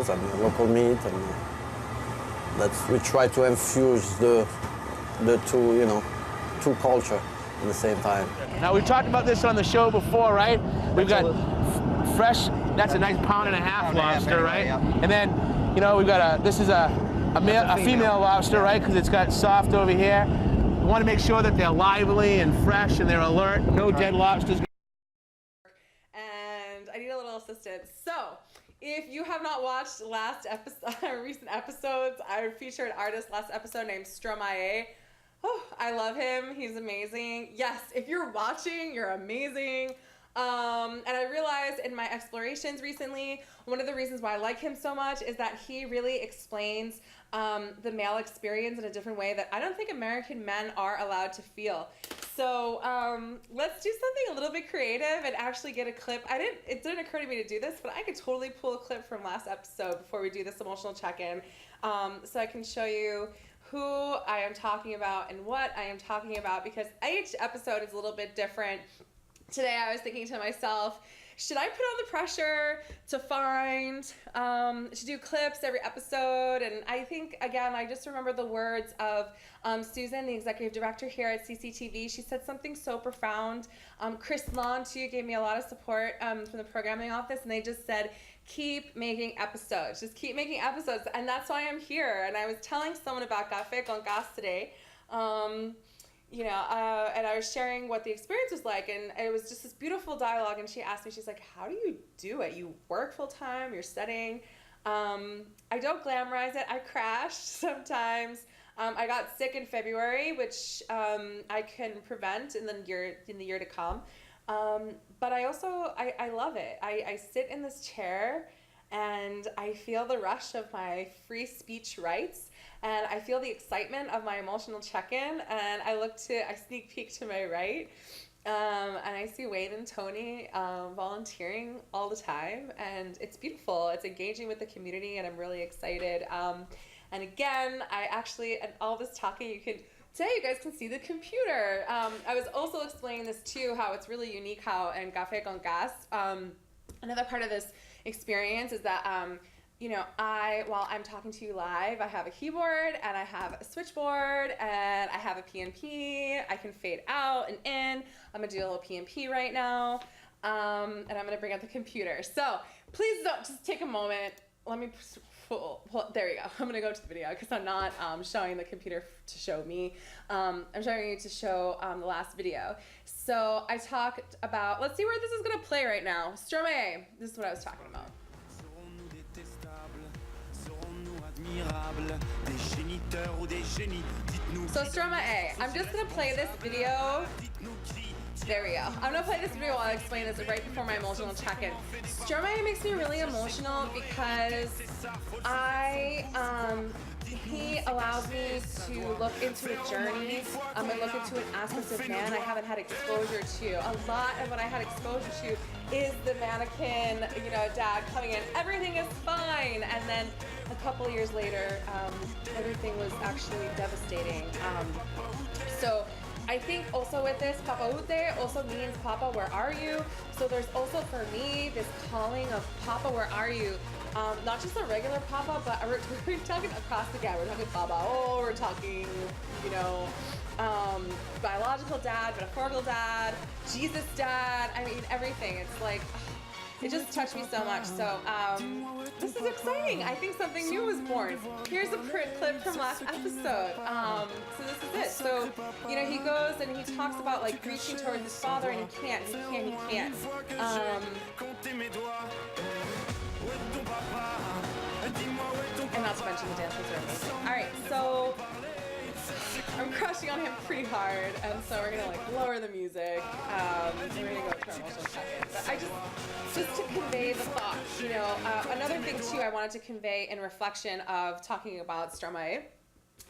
and local meat, and we try to infuse the two, two culture at the same time. Now we've talked about this on the show before, right? We've got fresh. That's a nice pound-and-a-half lobster, right? And then, we've got this is a female lobster, right? Because it's got soft over here. We want to make sure that they're lively and fresh and they're alert. No dead lobsters. And I need a little assistance. So, if you have not watched recent episodes, I featured an artist last episode named Stromae. Oh, I love him. He's amazing. Yes, if you're watching, you're amazing. And I realized in my explorations recently, one of the reasons why I like him so much is that he really explains the male experience in a different way that I don't think American men are allowed to feel. So let's do something a little bit creative and actually get a clip. It didn't occur to me to do this, but I could totally pull a clip from last episode before we do this emotional check-in, so I can show you who I am talking about and what I am talking about, because each episode is a little bit different. Today I was thinking to myself, should I put on the pressure to do clips every episode? And I think, again, I just remember the words of Susan, the executive director here at CCTV. She said something so profound. Chris Lawn, too, gave me a lot of support from the programming office, and they just said, keep making episodes. Just keep making episodes. And that's why I'm here. And I was telling someone about Café con Gas today. And I was sharing what the experience was like, and it was just this beautiful dialogue, and she asked me, she's like, how do you do it? You work full time, you're studying. I don't glamorize it. I crashed sometimes. I got sick in February, which I can prevent in the year to come. But I also, I love it. I sit in this chair and I feel the rush of my free speech rights. And I feel the excitement of my emotional check-in, and I sneak peek to my right, and I see Wade and Tony volunteering all the time, and it's beautiful. It's engaging with the community, and I'm really excited. And again, and all this talking, today you guys can see the computer. I was also explaining this too, how it's really unique how in Café con Gas, another part of this experience is that while I'm talking to you live, I have a keyboard and I have a switchboard and I have a PNP. I can fade out and in. I'm gonna do a little PNP right now, and I'm gonna bring up the computer. So please don't, just take a moment. Let me there you go. I'm gonna go to the video because I'm not showing the computer to show me. I'm showing you to show the last video. So I talked about, let's see where this is gonna play right now. Stromae, this is what I was talking about. So Stromae, I'm just gonna play this video. There we go. I'm gonna play this video while I explain this right before my emotional check-in. Stromae makes me really emotional because he allows me to look into a journey and look into an aspect of man I haven't had exposure to. A lot of what I had exposure to is the mannequin, dad coming in, everything is fine, and then a couple years later, everything was actually devastating. So I think also with this, Papa Ute also means Papa, where are you? So there's also for me this calling of Papa, where are you? Not just a regular Papa, but we're talking across the gap. We're talking Papa, we're talking, biological dad, metaphorical dad, Jesus dad. I mean, everything. It's like, it just touched me so much. So this is exciting. I think something new was born. Here's a clip from last episode. So this is it. So, he goes and he talks about like reaching towards his father, and he can't. And not to mention the dances are amazing. All right, so I'm crushing on him pretty hard, and so we're gonna lower the music. And we're gonna go to our emotional check-in. But I just to convey the thought, another thing too I wanted to convey in reflection of talking about Stromae.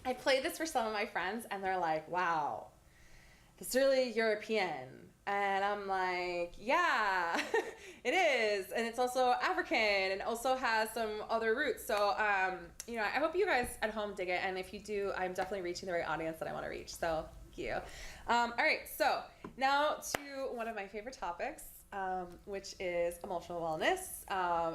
I played this for some of my friends, and they're like, "Wow, it's really European." And I'm like, yeah, it is. And it's also African and also has some other roots. So, I hope you guys at home dig it. And if you do, I'm definitely reaching the right audience that I want to reach. So, thank you. All right. So now to one of my favorite topics. which is emotional wellness.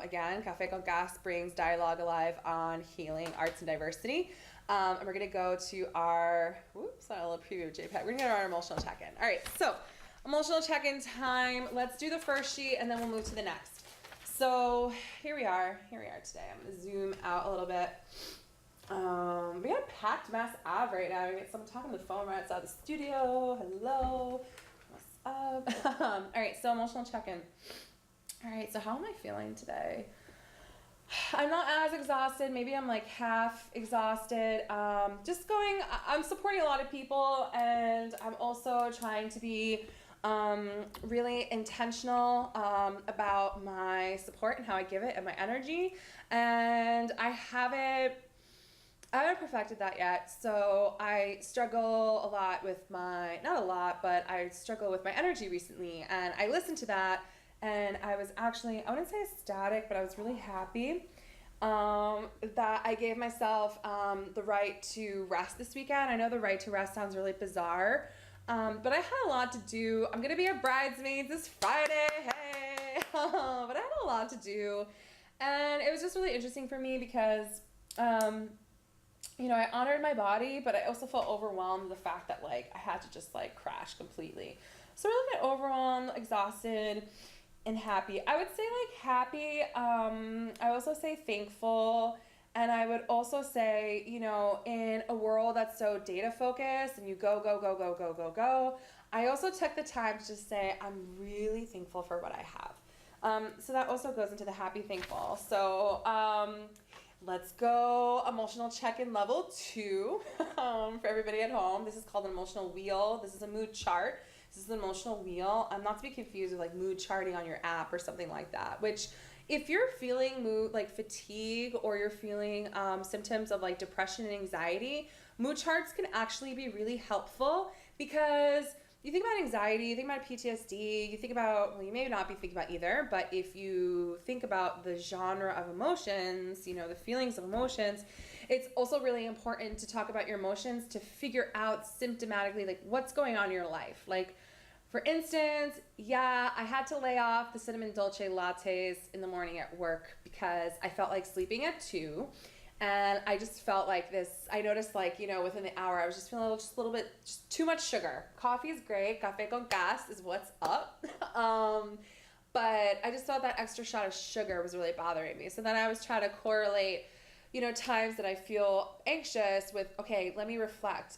Again, Café con Gas brings dialogue alive on healing, arts, and diversity. And we're going to go to our, whoops, a little preview of JPEG. We're going to go to our emotional check-in. All right, so emotional check-in time. Let's do the first sheet, and then we'll move to the next. So here we are today. I'm going to zoom out a little bit. We got a packed Mass Ave right now. We got someone talking on the phone right outside the studio. Hello. What's up? All right, so emotional check-in. All right, so how am I feeling today? I'm not as exhausted. Maybe I'm like half exhausted. I'm supporting a lot of people, and I'm also trying to be really intentional about my support and how I give it and my energy. And I haven't perfected that yet. So I struggle a lot with I struggle with my energy recently. And I listened to that, and I was actually, I wouldn't say ecstatic, but I was really happy that I gave myself the right to rest this weekend. I know the right to rest sounds really bizarre, but I had a lot to do. I'm going to be a bridesmaid this Friday, hey! But I had a lot to do, and it was just really interesting for me because, I honored my body, but I also felt overwhelmed with the fact that, like, I had to just, like, crash completely. So really bit overwhelmed, exhausted, and happy. I would say, like, happy. I also say thankful. And I would also say, in a world that's so data focused and you go, go, go, go, go, go, go, I also took the time to just say, I'm really thankful for what I have. So that also goes into the happy, thankful. So let's go emotional check-in level 2 for everybody at home. This is called an emotional wheel. This is a mood chart. This is an emotional wheel. Not to be confused with like mood charting on your app or something like that, which if you're feeling mood like fatigue or you're feeling symptoms of like depression and anxiety, mood charts can actually be really helpful because you think about anxiety, you think about PTSD, you think about, well, you may not be thinking about either, but if you think about the genre of emotions, the feelings of emotions, it's also really important to talk about your emotions to figure out symptomatically like what's going on in your life. Like, for instance, I had to lay off the cinnamon dolce lattes in the morning at work because I felt like sleeping at 2. And I just felt like this, I noticed like, within the hour, I was just feeling just a little bit, just too much sugar. Coffee is great. Café con gas is what's up. But I just felt that extra shot of sugar was really bothering me. So then I was trying to correlate, times that I feel anxious with, okay, let me reflect.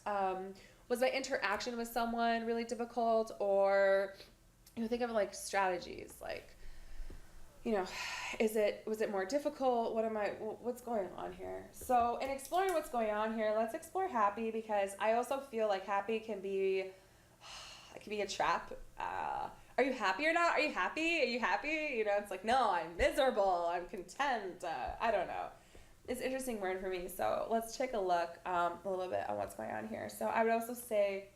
Was my interaction with someone really difficult? Or, think of like strategies, like, was it more difficult? What's going on here? So in exploring what's going on here, let's explore happy, because I also feel like happy can be a trap. Are you happy or not? Are you happy? Are you happy? It's like, no, I'm miserable. I'm content. I don't know. It's an interesting word for me. So let's take a look a little bit on what's going on here. So I would also say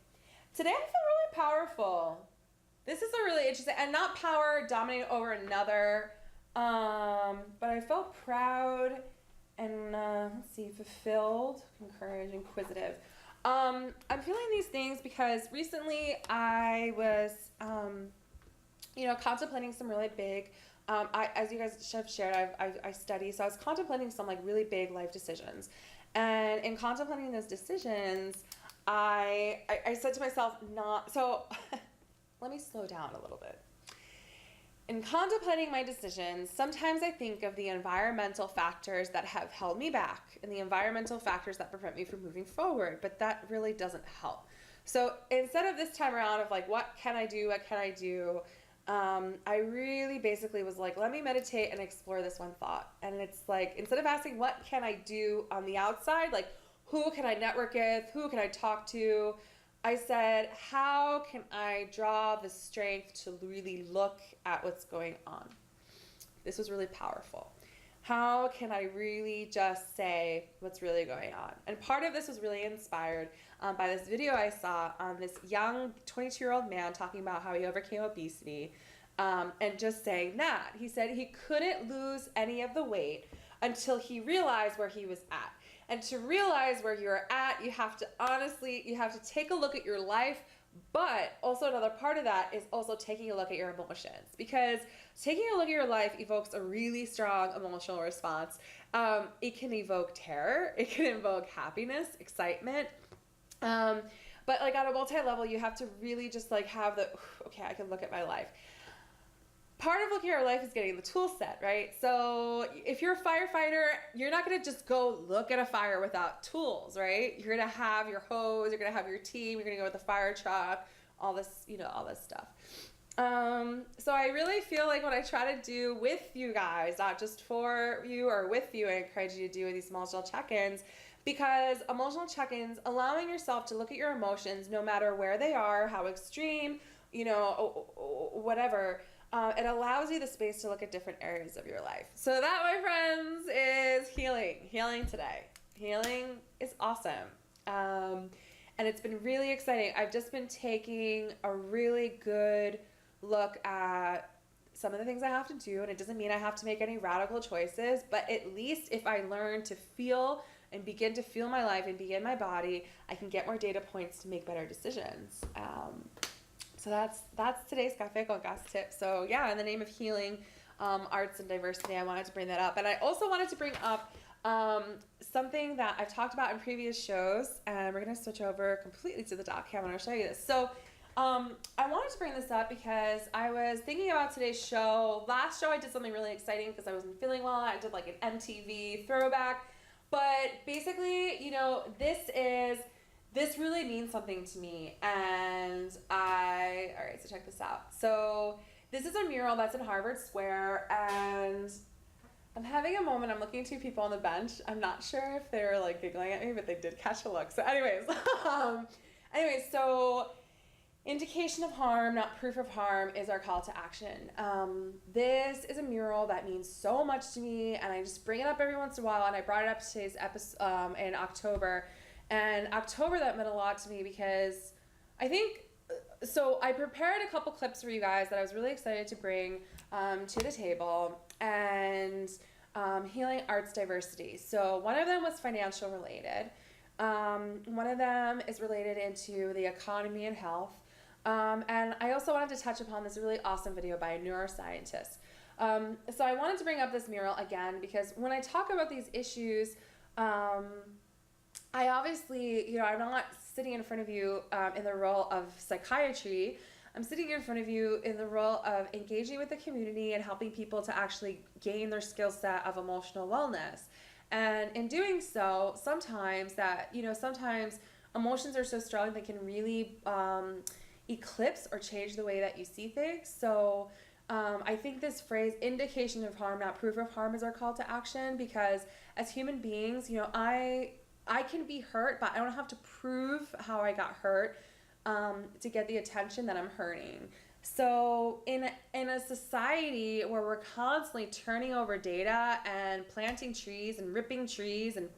today I feel really powerful. This is a really interesting, and not power dominating over another, but I felt proud and, fulfilled, encouraged, inquisitive. I'm feeling these things because recently I was, contemplating some really big, as you guys have shared, I study, so I was contemplating some like really big life decisions. And in contemplating those decisions, I said to myself, let me slow down a little bit. In contemplating my decisions, sometimes I think of the environmental factors that have held me back and the environmental factors that prevent me from moving forward, but that really doesn't help. So instead of this time around of like, what can I do? I really basically was like, let me meditate and explore this one thought. And it's like, instead of asking, what can I do on the outside? Like, who can I network with? Who can I talk to? I said, how can I draw the strength to really look at what's going on? This was really powerful. How can I really just say what's really going on? And part of this was really inspired by this video I saw on this young 22-year-old man talking about how he overcame obesity and just saying that. He said he couldn't lose any of the weight until he realized where he was at. And to realize where you're at, you have to take a look at your life But also another part of that is also taking a look at your emotions, because taking a look at your life evokes a really strong emotional response. It can evoke terror, it can evoke happiness, excitement. But like on a multi-level, you have to really just like have the, okay, I can look at my life. Part of looking at your life is getting the tool set, right? So if you're a firefighter, you're not gonna just go look at a fire without tools, right? You're gonna have your hose, you're gonna have your team, you're gonna go with the fire truck, all this, all this stuff. So I really feel like what I try to do with you guys, not just for you or with you, I encourage you to do these emotional check-ins, because emotional check-ins, allowing yourself to look at your emotions, no matter where they are, how extreme, whatever, it allows you the space to look at different areas of your life. So that, my friends, is healing today. Healing is awesome. And it's been really exciting. I've just been taking a really good look at some of the things I have to do, and it doesn't mean I have to make any radical choices, but at least if I learn to feel and begin to feel my life and begin my body, I can get more data points to make better decisions. So that's today's Café con Gas tip. So yeah, in the name of healing, arts and diversity, I wanted to bring that up. And I also wanted to bring up something that I've talked about in previous shows, and we're going to switch over completely to the doc cam and I'll show you this. So I wanted to bring this up because I was thinking about today's show. Last show I did something really exciting because I wasn't feeling well. I did like an MTV throwback. But basically, this really means something to me, and all right, so check this out. So this is a mural that's in Harvard Square, and I'm having a moment. I'm looking at two people on the bench. I'm not sure if they were like giggling at me, but they did catch a look. So anyways, so indication of harm, not proof of harm, is our call to action. This is a mural that means so much to me, and I just bring it up every once in a while, and I brought it up today's episode in October. And October, that meant a lot to me because I think, so I prepared a couple clips for you guys that I was really excited to bring to the table, and healing arts diversity. So one of them was financial related. One of them is related into the economy and health. And I also wanted to touch upon this really awesome video by a neuroscientist. So I wanted to bring up this mural again because when I talk about these issues, I obviously, I'm not sitting in front of you in the role of psychiatry. I'm sitting in front of you in the role of engaging with the community and helping people to actually gain their skill set of emotional wellness. And in doing so, sometimes emotions are so strong they can really eclipse or change the way that you see things. So I think this phrase, indication of harm, not proof of harm, is our call to action, because as human beings, I can be hurt, but I don't have to prove how I got hurt to get the attention that I'm hurting. So in a society where we're constantly turning over data and planting trees and ripping trees and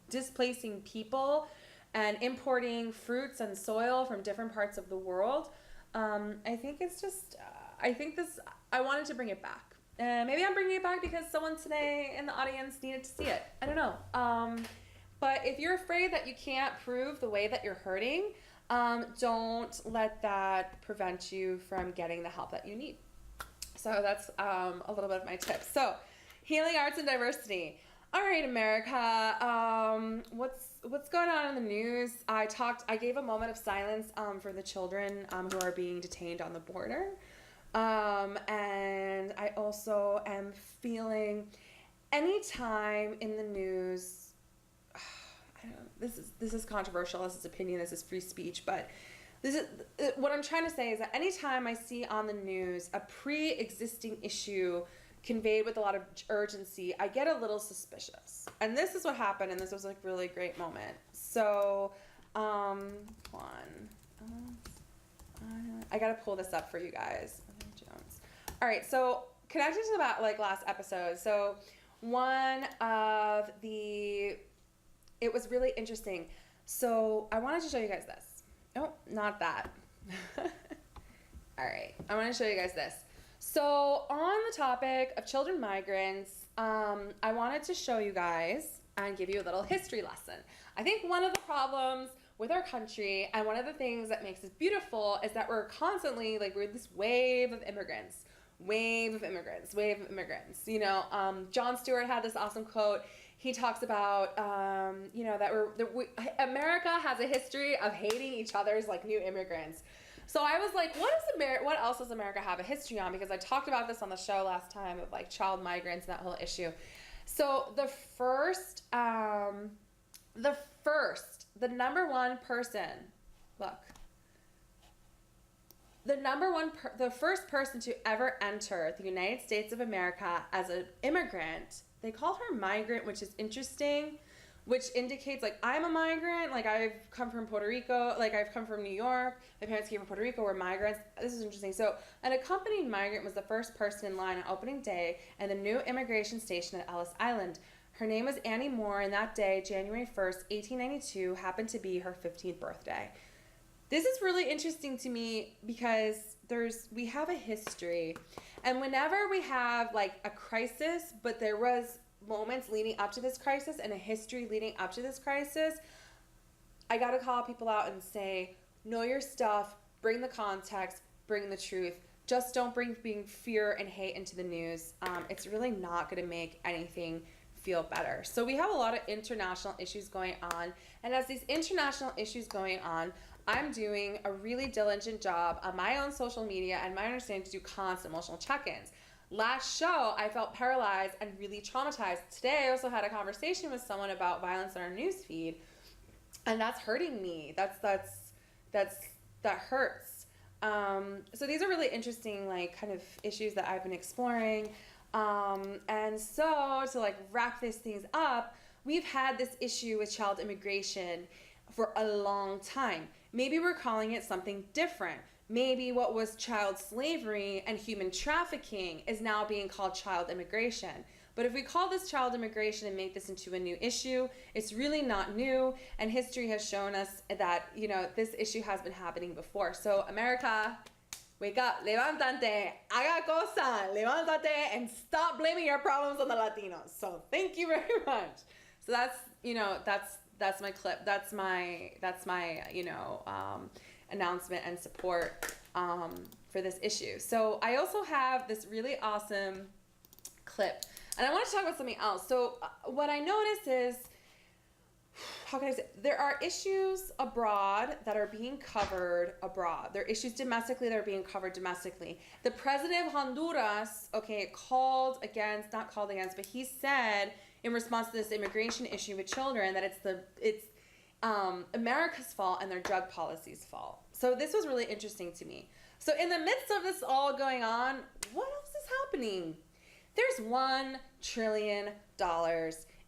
displacing people and importing fruits and soil from different parts of the world, I think it's just, I wanted to bring it back. Maybe I'm bringing it back because someone today in the audience needed to see it. I don't know. But if you're afraid that you can't prove the way that you're hurting, don't let that prevent you from getting the help that you need. So that's a little bit of my tips. So healing arts and diversity. All right, America, what's going on in the news? I gave a moment of silence for the children who are being detained on the border. And I also am feeling anytime in the news, this is controversial, this is opinion, this is free speech, but this is what I'm trying to say is that anytime I see on the news a pre-existing issue conveyed with a lot of urgency, I get a little suspicious. And this is what happened, and this was a really great moment. So, I gotta pull this up for you guys. All right, so connected to that last episode, so it was really interesting. So I wanted to show you guys this. Oh, not that. All right, I want to show you guys this. So on the topic of children migrants, I wanted to show you guys and give you a little history lesson. I think one of the problems with our country. And one of the things that makes us beautiful is that we're constantly, like, we're this wave of immigrants. You know, Jon Stewart had this awesome quote. He talks about, you know, that America has a history of hating each other's, like, new immigrants. So I was like, what else does America have a history on? Because I talked about this on the show last time of, like, child migrants and that whole issue. So the number one person, look, the first person to ever enter the United States of America as an immigrant, they call her migrant, which is interesting, which indicates, like, I'm a migrant, like, I've come from Puerto Rico, like, I've come from New York, my parents came from Puerto Rico, we're migrants. This is interesting. So an accompanied migrant was the first person in line on opening day at the new immigration station at Ellis Island. Her name was Annie Moore, and that day, January 1st, 1892, happened to be her 15th birthday. This is really interesting to me because we have a history, and whenever we have, like, a crisis, but there was moments leading up to this crisis and a history leading up to this crisis, I gotta call people out and say, know your stuff, bring the context, bring the truth. Just don't bring fear and hate into the news. It's really not gonna make anything feel better. So we have a lot of international issues going on, and as these international issues going on, I'm doing a really diligent job on my own social media and my understanding to do constant emotional check-ins. Last show, I felt paralyzed and really traumatized. Today, I also had a conversation with someone about violence on our newsfeed, and that's hurting me. that hurts. So these are really interesting, like, kind of issues that I've been exploring. And so to, like, wrap these things up, we've had this issue with child immigration for a long time. Maybe we're calling it something different. Maybe what was child slavery and human trafficking is now being called child immigration. But if we call this child immigration and make this into a new issue, it's really not new. And history has shown us that, you know, this issue has been happening before. So America, wake up, levántate, haga cosa, levántate, and stop blaming your problems on the Latinos. So thank you very much. So that's, you know, that's my clip. That's my you know, announcement and support for this issue. So I also have this really awesome clip, and I want to talk about something else. So what I notice is, how can I say, there are issues abroad that are being covered abroad. There are issues domestically that are being covered domestically. The president of Honduras, but he said in response to this immigration issue with children that it's America's fault and their drug policy's fault. So this was really interesting to me. So in the midst of this all going on, what else is happening? There's $1 trillion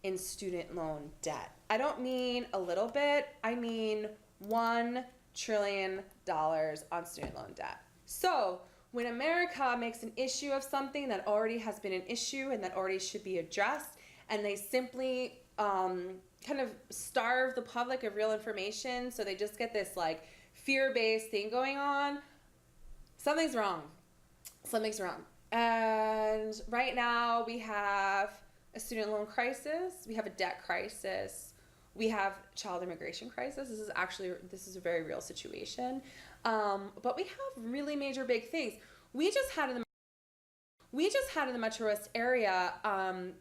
in student loan debt. I don't mean a little bit, I mean $1 trillion on student loan debt. So when America makes an issue of something that already has been an issue and that already should be addressed, and they simply kind of starve the public of real information, so they just get this, like, fear-based thing going on, something's wrong. And right now we have a student loan crisis, we have a debt crisis, we have child immigration crisis. This is a very real situation. But we have really major big things. We just had in the Metro West area,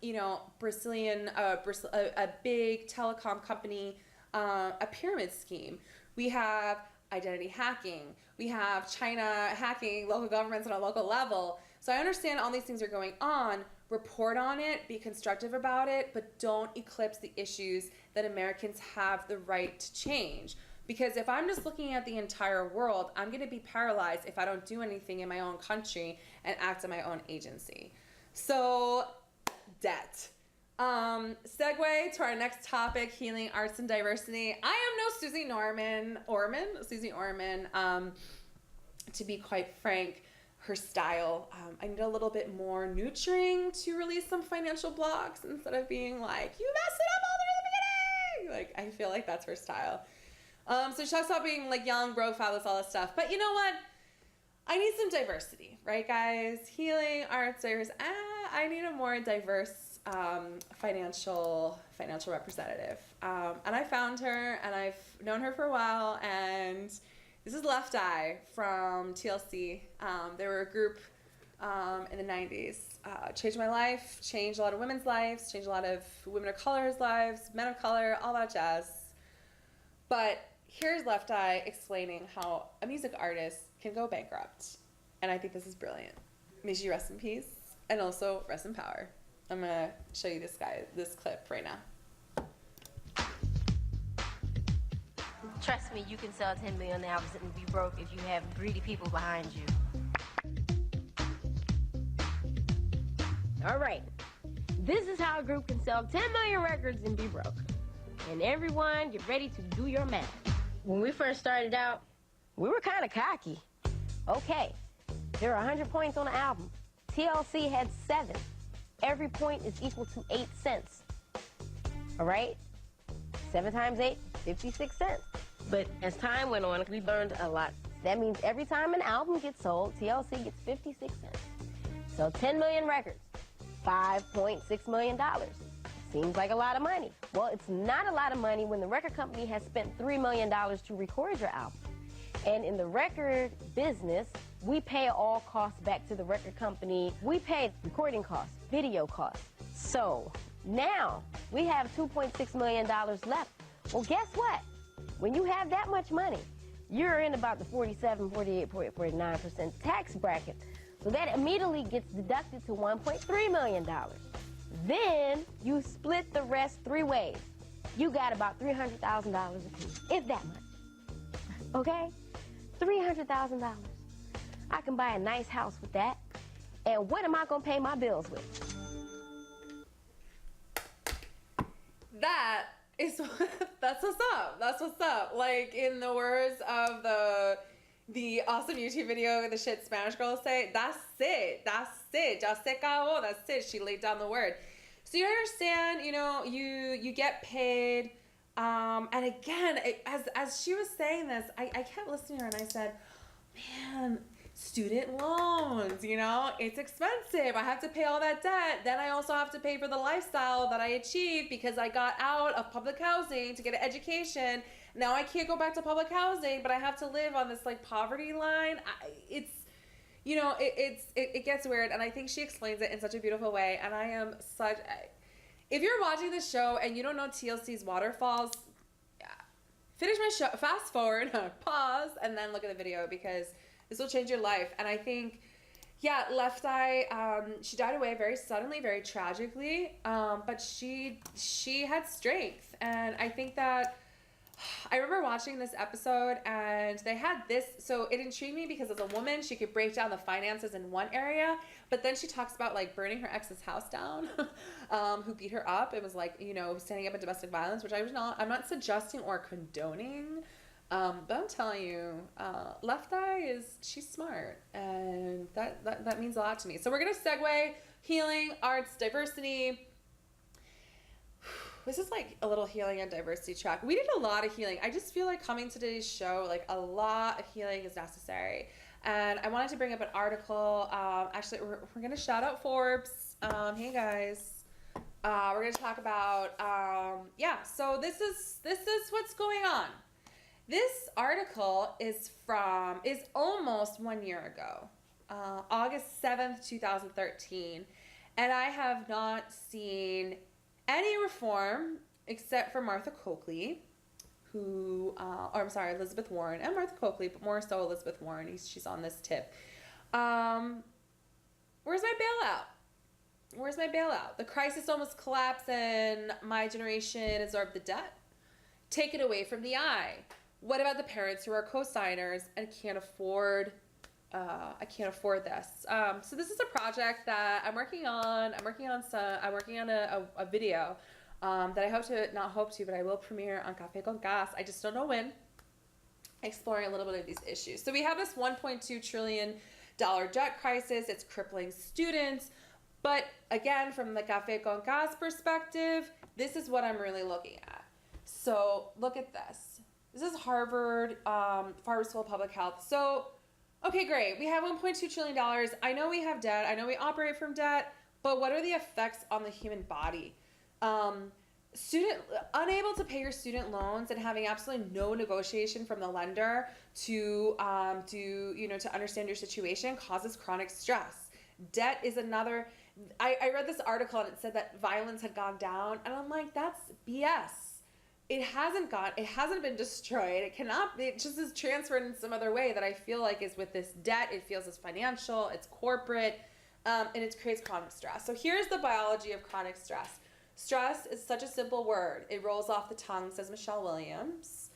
you know, a big telecom company, a pyramid scheme. We have identity hacking. We have China hacking local governments on a local level. So I understand all these things are going on. Report on it, be constructive about it, but don't eclipse the issues that Americans have the right to change. Because if I'm just looking at the entire world, I'm going to be paralyzed if I don't do anything in my own country and act on my own agency. So, debt. Segue to our next topic, healing arts and diversity. I am no Susie Orman. To be quite frank, her style, I need a little bit more nurturing to release some financial blocks instead of being like, you messed it up all the way at the beginning. Like, I feel like that's her style. So she talks about being, like, young, broke, fatherless, all this stuff. But you know what? I need some diversity, right, guys? Healing, arts, diversity. I need a more diverse financial representative. And I found her, and I've known her for a while, and this is Left Eye from TLC. They were a group in the 90s. Changed my life, changed a lot of women's lives, changed a lot of women of color's lives, men of color, all that jazz. But here's Left Eye explaining how a music artist can go bankrupt. And I think this is brilliant. May she rest in peace, and also rest in power. I'm gonna show you this clip right now. Trust me, you can sell 10 million albums and be broke if you have greedy people behind you. All right, this is how a group can sell 10 million records and be broke. And everyone, get ready to do your math. When we first started out, we were kind of cocky. Okay, there are 100 points on an album. TLC had 7. Every point is equal to 8 cents. All right? 7 times 8, 56 cents. But as time went on, we learned a lot. That means every time an album gets sold, TLC gets 56 cents. So 10 million records, $5.6 million. Seems like a lot of money. Well, it's not a lot of money when the record company has spent $3 million to record your album. And in the record business, we pay all costs back to the record company. We pay recording costs, video costs. So now we have $2.6 million left. Well, guess what? When you have that much money, you're in about the 47, 48, 49% tax bracket. So that immediately gets deducted to $1.3 million. Then you split the rest 3 ways. You got about $300,000 apiece, if that much. Okay? $300,000. I can buy a nice house with that. And what am I gonna pay my bills with? That's what's up. That's what's up. Like, in the words of the awesome YouTube video the shit Spanish girls say, that's it. That's it. Ya se acabó. That's it. She laid down the word. So you understand, you know, you get paid. And again, as she was saying this, I kept listening to her and I said, man, student loans, you know, it's expensive. I have to pay all that debt. Then I also have to pay for the lifestyle that I achieved because I got out of public housing to get an education. Now I can't go back to public housing, but I have to live on this like poverty line. It gets weird. And I think she explains it in such a beautiful way. And if you're watching this show and you don't know TLC's Waterfalls, finish my show, fast forward, pause, and then look at the video because this will change your life. And I think, yeah, Left Eye, she died away very suddenly, very tragically, but she had strength. And I think that, I remember watching this episode and they had this, so it intrigued me because as a woman, she could break down the finances in one area, but then she talks about like burning her ex's house down, who beat her up. It was like, you know, standing up in domestic violence, which I'm not suggesting or condoning. But I'm telling you, Left Eye she's smart, and that means a lot to me. So we're gonna segue healing, arts, diversity. This is like a little healing and diversity track. We did a lot of healing. I just feel like coming to today's show, like a lot of healing is necessary. And I wanted to bring up an article. Actually, we're gonna shout out Forbes. Hey guys. We're gonna talk about so this is what's going on. This article is almost 1 year ago, August 7th, 2013, and I have not seen any reform except for Martha Coakley, Elizabeth Warren and Martha Coakley, but more so Elizabeth Warren. She's on this tip. Where's my bailout? Where's my bailout? The crisis almost collapsed and my generation absorbed the debt. Take it away from the eye. What about the parents who are co-signers and can't afford this? So this is a project that I'm working on. I'm working on a video that I will premiere on Café con Gas. I just don't know when. Exploring a little bit of these issues. So we have this $1.2 trillion debt crisis. It's crippling students. But again, from the Café con Gas perspective, this is what I'm really looking at. So look at this. This is Harvard School of Public Health. So, okay, great. We have $1.2 trillion. I know we have debt. I know we operate from debt. but what are the effects on the human body? Unable to pay your student loans and having absolutely no negotiation from the lender to to understand your situation causes chronic stress. Debt is another. I read this article and it said that violence had gone down, and I'm like, that's BS. It hasn't been destroyed. It cannot be. It just is transferred in some other way that I feel like is with this debt. It feels as financial, it's corporate, and it creates chronic stress. So here's the biology of chronic stress. Stress is such a simple word. It rolls off the tongue, says Michelle Williams,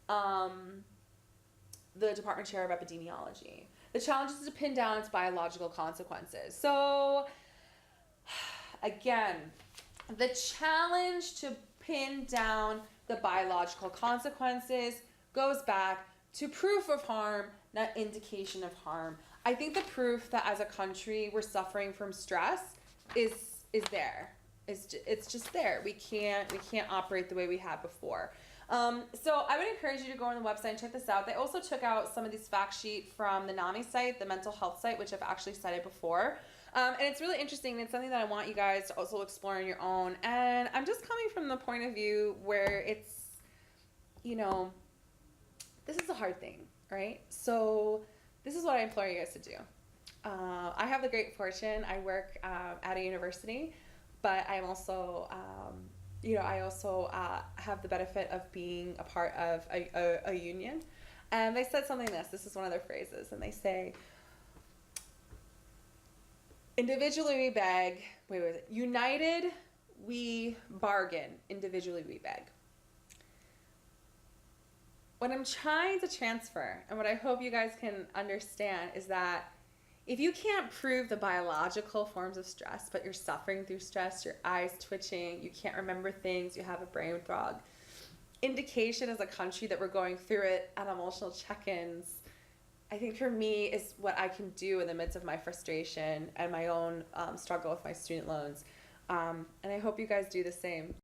the department chair of epidemiology. The challenge is to pin down its biological consequences. So, again, the challenge to pin down the biological consequences goes back to proof of harm, not indication of harm. I think the proof that as a country we're suffering from stress is there. It's just there. We can't operate the way we have before. So I would encourage you to go on the website and check this out. They also took out some of these fact sheet from the NAMI site, the mental health site, which I've actually cited before. And it's really interesting. It's something that I want you guys to also explore on your own. And I'm just coming from the point of view where it's, this is a hard thing, right? So this is what I implore you guys to do. I have the great fortune. I work at a university, but I'm also, I also have the benefit of being a part of a union. And they said something this is one of their phrases, and they say, individually we beg, united we bargain, individually we beg. What I'm trying to transfer, and what I hope you guys can understand, is that if you can't prove the biological forms of stress, but you're suffering through stress, your eyes twitching, you can't remember things, you have a brain fog, indication as a country that we're going through it, and emotional check-ins, I think for me is what I can do in the midst of my frustration and my own struggle with my student loans. And I hope you guys do the same.